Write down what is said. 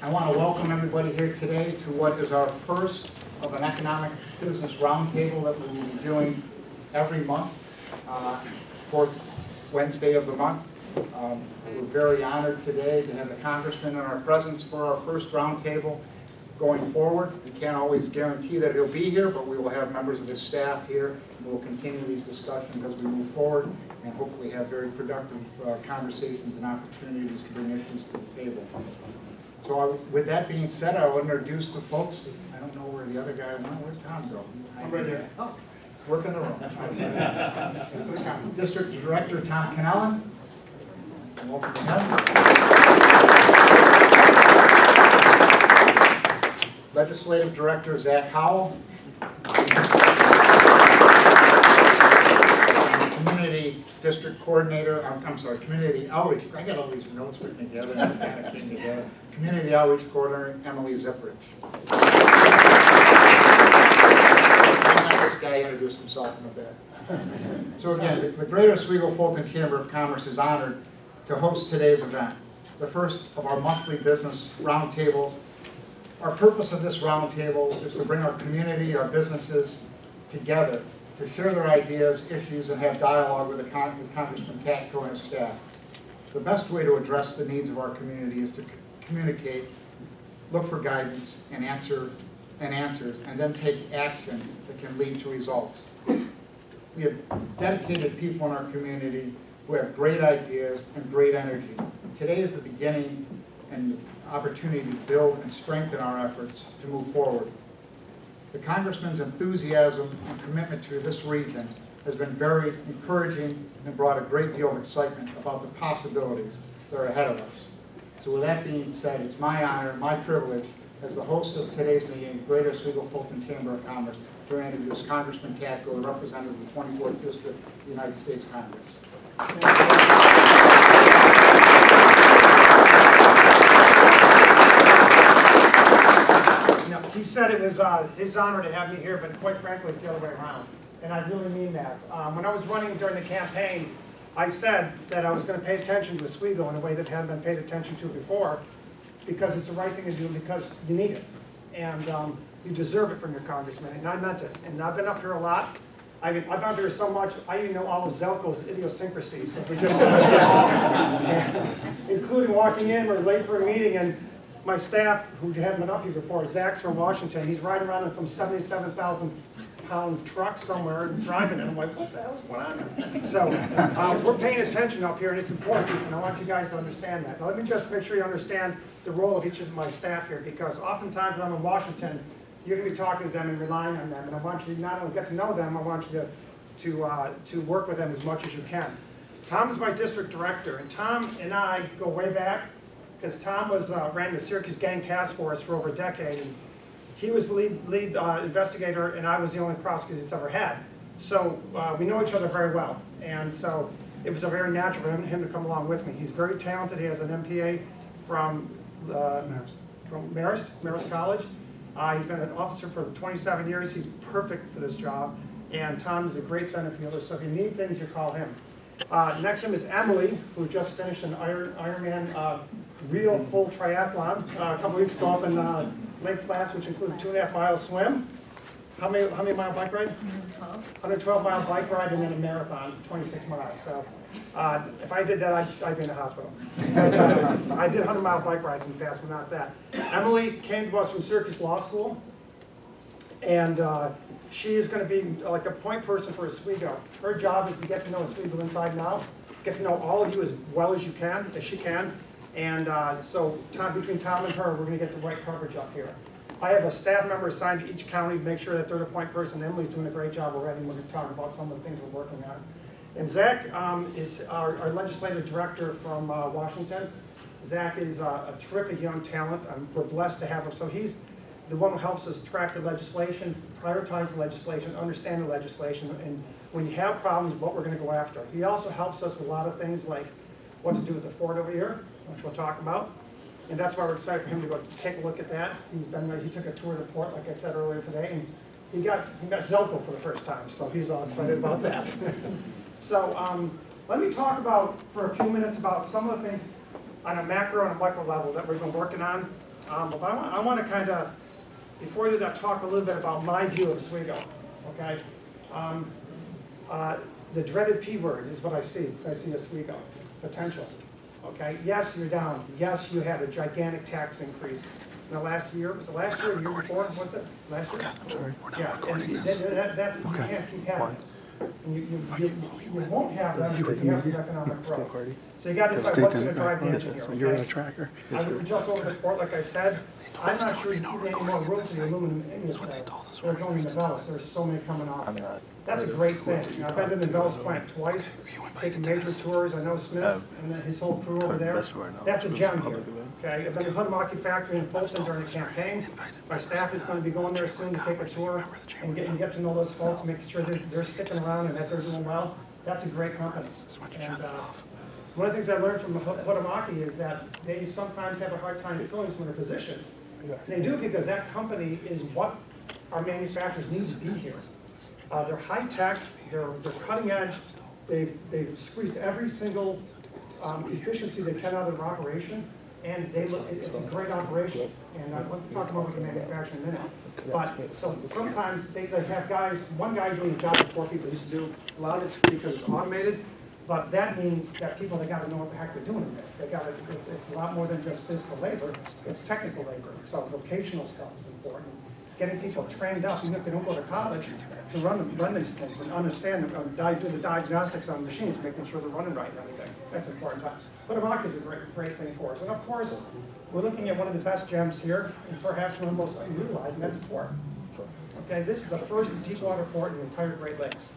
I want to welcome everybody here today to what is our first of an economic business roundtable that we will be doing every month, fourth Wednesday of the month. We're very honored today to have the Congressman in our presence for our first roundtable going forward. We can't always guarantee that he'll be here, but we will have members of his staff here. We'll continue these discussions as we move forward and hopefully have very productive conversations and opportunities to bring issues to the table. So with that being said, I'll introduce the folks. I don't know where the other guy went. Where's Tom though? I'm right there. Oh, work in the room. District Director Tom Kennellan. Welcome to him. Legislative Director Zach Howell. Community District Coordinator, Community Outreach. I got all these notes written together and it kind of came together. Community Outreach Coordinator Emily Zipprich. I'll let this guy introduce himself in a bit. So again, the Greater Oswego-Fulton Chamber of Commerce is honored to host today's event, the first of our monthly business roundtables. Our purpose of this roundtable is to bring our community, our businesses together to share their ideas, issues, and have dialogue with Congressman Katko and his staff. The best way to address the needs of our community is to communicate, look for guidance, and answers, and then take action that can lead to results. We have dedicated people in our community who have great ideas and great energy. Today is the beginning and opportunity to build and strengthen our efforts to move forward. The Congressman's enthusiasm and commitment to this region has been very encouraging and brought a great deal of excitement about the possibilities that are ahead of us. So with that being said, it's my honor, my privilege, as the host of today's meeting, Greater Oswego-Fulton Chamber of Commerce, to introduce Congressman Katko, the representative of the 24th District of the United States Congress. He said it was his honor to have me here, but quite frankly, it's the other way around. And I really mean that. When I was running during the campaign, I said that I was going to pay attention to Oswego in a way that hadn't been paid attention to before, because it's the right thing to do, because you need it. And you deserve it from your congressman, and I meant it. And I've been up here a lot. I've been up here so much, I even know all of Zelko's idiosyncrasies. Including walking in, we're late for a meeting, and my staff, who hadn't been up here before, Zach's from Washington, he's riding around in some 77,000-pound truck somewhere and driving it. I'm like, what the hell's going on here? So we're paying attention up here, and it's important, and I want you guys to understand that. Now let me just make sure you understand the role of each of my staff here, because oftentimes when I'm in Washington, you're going to be talking to them and relying on them, and I want you to not only get to know them, I want you to work with them as much as you can. Tom is my district director, and Tom and I go way back, because Tom ran the Syracuse Gang Task Force for over a decade, and he was the lead investigator, and I was the only prosecutor that's ever had. So we know each other very well, and so it was a very natural for him to come along with me. He's very talented. He has an MPA from Marist College. He's been an officer for 27 years. He's perfect for this job, and Tom is a great center fielder, so if you need things, you call him. Next to him is Emily, who just finished an Ironman real full triathlon a couple weeks ago up in Lake Placid, which included 2.5 mile swim. How many mile bike ride? 112 mile bike ride, and then a marathon, 26 miles. So if I did that, I'd be in the hospital. But, I did 100 mile bike rides in the past, but not that. Emily came to us from Syracuse Law School, and she is going to be like a point person for Oswego. Her job is to get to know Oswego inside and out, get to know all of you as well as you can, as she can. And so between Tom and her, we're going to get the right coverage up here. I have a staff member assigned to each county to make sure that they're the point person. Emily's doing a great job already, and we're going to talk about some of the things we're working on. And Zach is our legislative director from Washington. Zach is a terrific young talent. We're blessed to have him. So he's the one who helps us track the legislation, prioritize the legislation, understand the legislation, and when you have problems, what we're going to go after. He also helps us with a lot of things like what to do with the fort over here, which we'll talk about. And that's why we're excited for him to go take a look at that. He took a tour of the port, like I said earlier today, and he got Zelko for the first time, so he's all excited about that. So let me talk about, for a few minutes, about some of the things on a macro and a micro level that we've been working on. But I want to kind of, before I do that, talk a little bit about my view of Oswego, okay? The dreaded P word is what I see. I see Oswego, potential, okay? Yes, you're down. Yes, you had a gigantic tax increase in the last year. Was it last year or the year before? Was it last year? I'm sorry, we're not Yeah, recording and this. that's, you Okay. can't keep having Why? this. And you won't have that if you have some economic Still growth. party. So you gotta decide what's gonna drive the engine here, So you're on a okay? tracker. I would just over the report, like I said, I'm not sure there's even any more room for the aluminum ingots that are going to Novellis. There's so many coming off I'm there. not. That's a great thing. You know, I've been to the Novellis plant twice, taken major tours. I know Smith and then his whole crew over there. That's a gem here. Okay, I've been to the Hutamaki factory in Fulton during the campaign. My staff is gonna be going there soon to take a tour and get to know those folks, make sure they're sticking around and that they're doing well. That's a great company. And one of the things I learned from Hutamaki is that they sometimes have a hard time filling some of their positions. They do because that company is what our manufacturers need to be here. They're high tech, they're cutting edge, they've squeezed every single efficiency they can out of their operation, and it's a great operation. And we'll talk about what the manufacturing in a minute. But so sometimes they have guys, one guy doing the job that 4 people used to do. A lot of it's because it's automated. But that means that people, they gotta know what the heck they're doing in there. It's a lot more than just physical labor, it's technical labor. So vocational stuff is important. Getting people trained up, even if they don't go to college, to run these things and understand, do the diagnostics on machines, making sure they're running right and everything. That's important. But Iraq is a great thing for us. And of course, we're looking at one of the best gems here, and perhaps one of the most unutilized, and that's port. Okay, this is the first deep water port in the entire Great Lakes.